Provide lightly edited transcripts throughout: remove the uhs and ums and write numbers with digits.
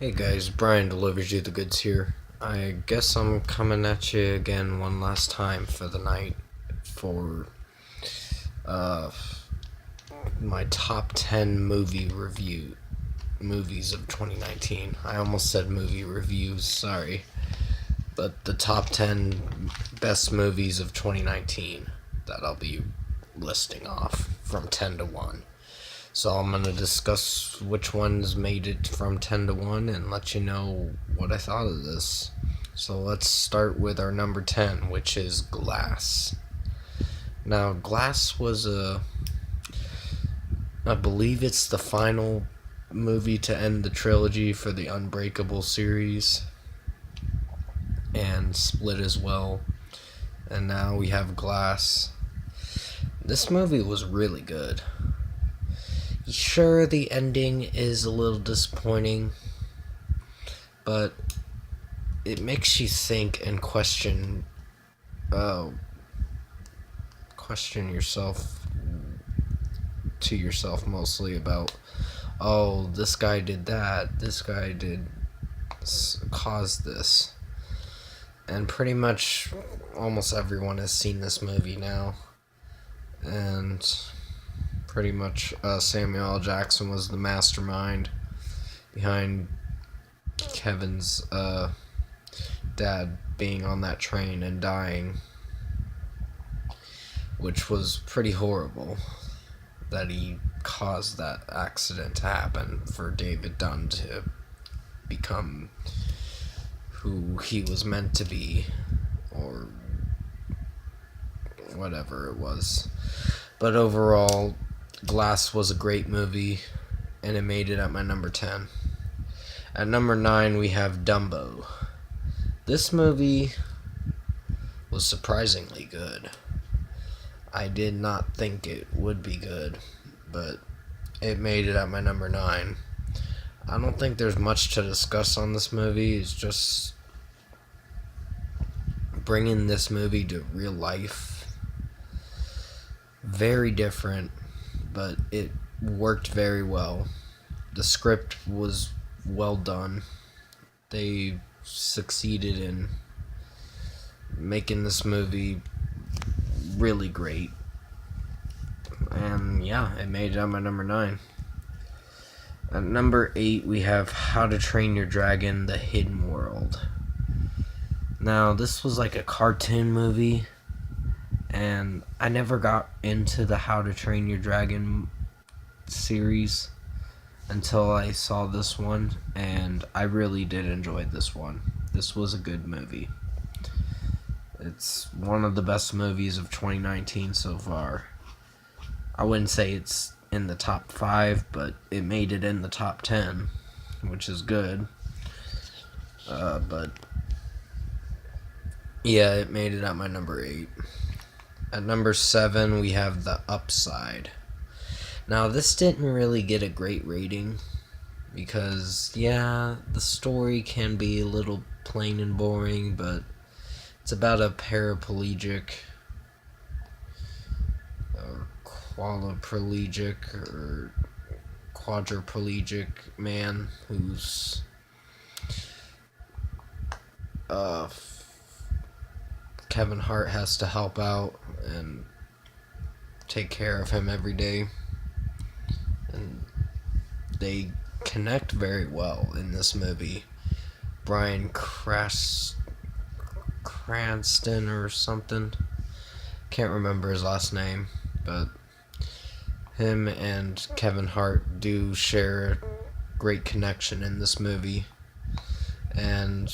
Hey guys, Brian delivers you the goods here. I guess I'm coming at you again one last time for the night for uh my top 10 movies of 2019. I almost said movie reviews, sorry. But the top 10 best movies of 2019 that I'll be listing off from 10 to 1. So I'm going to discuss which ones made it from 10 to 1 and let you know what I thought of this. So let's start with our number 10, which is Glass. Now, Glass was I believe it's the final movie to end the trilogy for the Unbreakable series, and Split as well. And now we have Glass. This movie was really good. Sure, the ending is a little disappointing, but it makes you think and question yourself to yourself mostly about, oh, this guy did that, this guy did cause this, and pretty much almost everyone has seen this movie now, and pretty much Samuel L. Jackson was the mastermind behind Kevin's dad being on that train and dying, which was pretty horrible that he caused that accident to happen for David Dunn to become who he was meant to be, or whatever it was. But overall, Glass was a great movie, and it made it at my number 10. At number 9, we have Dumbo. This movie was surprisingly good. I did not think it would be good, but it made it at my number 9. I don't think there's much to discuss on this movie. It's just bringing this movie to real life. Very different, but it worked very well. The script was well done. They succeeded in making this movie really great. And yeah, it made it on my number 9. At number 8, we have How to Train Your Dragon: The Hidden World. Now, this was like a cartoon movie, and I never got into the How to Train Your Dragon series until I saw this one, and I really did enjoy this one. This was a good movie. It's one of the best movies of 2019 so far. I wouldn't say it's in the top 5, but it made it in the top 10, which is good. But yeah, it made it at my number 8. At number 7, we have The Upside. Now, this didn't really get a great rating because, yeah, the story can be a little plain and boring, but it's about a paraplegic or quadriplegic man who's Kevin Hart has to help out and take care of him every day. And they connect very well in this movie. Bryan Cranston or something. Can't remember his last name, but him and Kevin Hart do share a great connection in this movie. And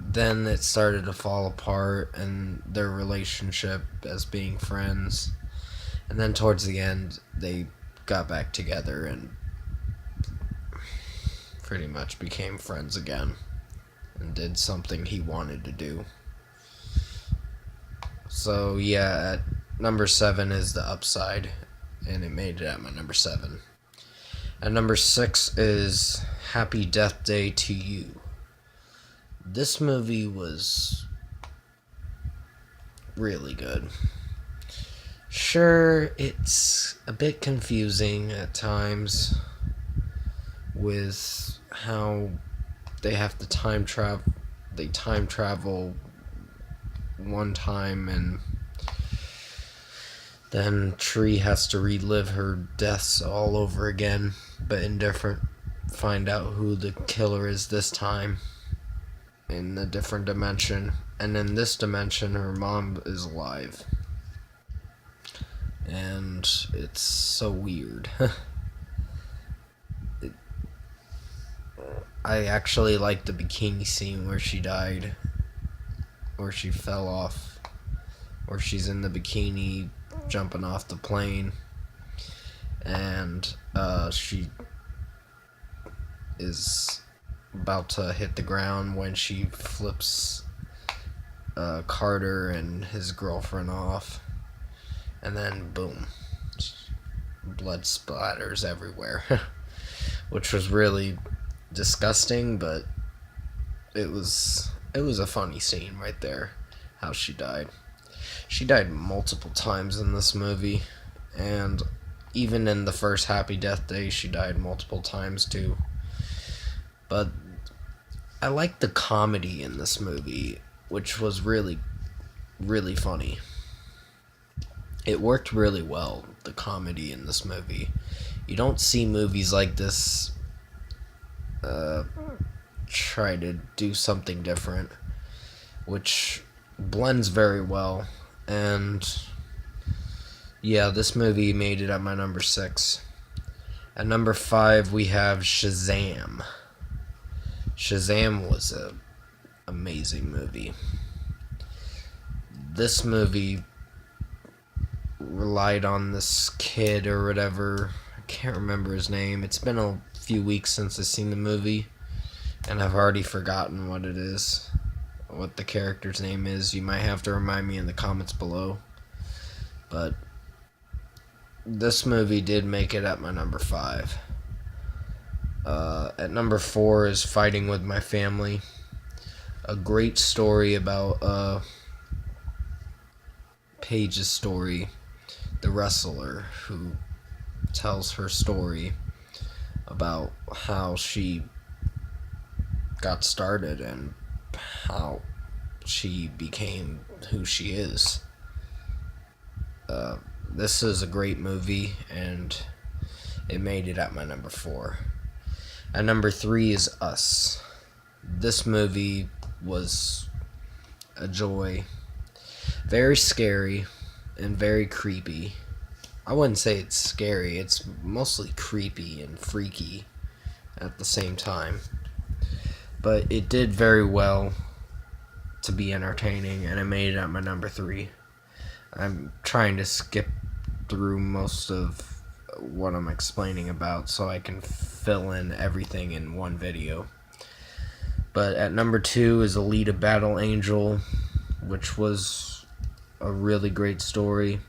then it started to fall apart, and their relationship as being friends. And then towards the end, they got back together and pretty much became friends again and did something he wanted to do. So yeah, at number 7 is The Upside, and it made it at my number 7. At number 6 is Happy Death Day to You. This movie was really good. Sure, it's a bit confusing at times, with how they have to time travel. They time travel one time, and then Tree has to relive her deaths all over again, but in different. Find out who the killer is this time in a different dimension. And in this dimension, her mom is alive. And it's so weird. I actually like the bikini scene where she died, where she fell off, where she's in the bikini jumping off the plane, and she is about to hit the ground when she flips Carter and his girlfriend off, and then boom, blood splatters everywhere, which was really disgusting, but it was a funny scene right there, how she died. She died multiple times in this movie, and even in the first Happy Death Day, she died multiple times too. But I liked the comedy in this movie, which was really, really funny. It worked really well, the comedy in this movie. You don't see movies like this try to do something different, which blends very well. And yeah, this movie made it at my number 6. At number 5, we have Shazam. Shazam was an amazing movie. This movie relied on this kid or whatever. I can't remember his name. It's been a few weeks since I've seen the movie, and I've already forgotten what it is, what the character's name is. You might have to remind me in the comments below. But this movie did make it at my number 5. At number 4 is Fighting with My Family. A great story about Paige's story, the wrestler who tells her story about how she got started and how she became who she is. This is a great movie, and it made it at my number 4. At number 3 is Us. This movie was a joy. Very scary and very creepy. I wouldn't say it's scary, it's mostly creepy and freaky at the same time. But it did very well to be entertaining, and it made it at my number 3. I'm trying to skip through most of what I'm explaining about so I can fill in everything in one video. But at number 2 is Alita Battle Angel, which was a really great story.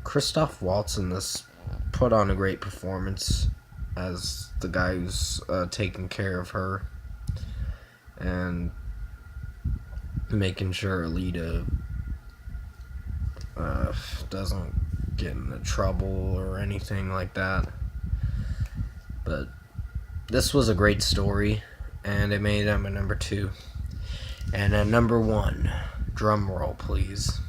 Christoph Waltz in this put on a great performance as the guy who's taking care of her and making sure Alita doesn't get into trouble or anything like that. But this was a great story, and it made it at my number 2. And at number 1, drum roll please,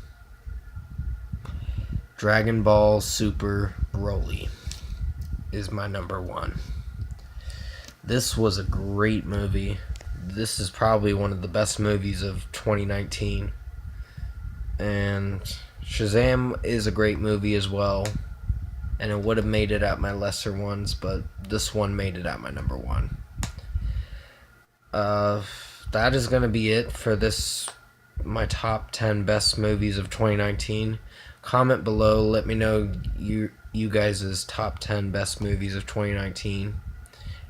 Dragon Ball Super Broly is my number 1. This was a great movie. This is probably one of the best movies of 2019. And Shazam is a great movie as well, and it would have made it at my lesser ones, but this one made it at my number 1. That is going to be it for this, my top 10 best movies of 2019. Comment below, let me know you guys' top 10 best movies of 2019.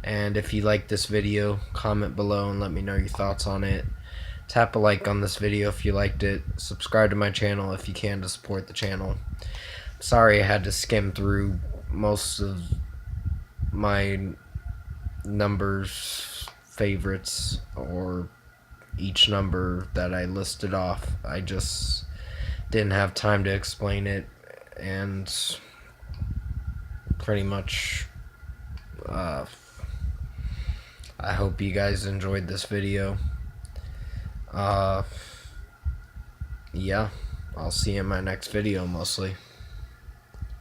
And if you like this video, comment below and let me know your thoughts on it. Tap a like on this video if you liked it. Subscribe to my channel if you can to support the channel. Sorry I had to skim through most of my numbers, favorites, or each number that I listed off. I just didn't have time to explain it, and pretty much I hope you guys enjoyed this video. Yeah, I'll see you in my next video mostly.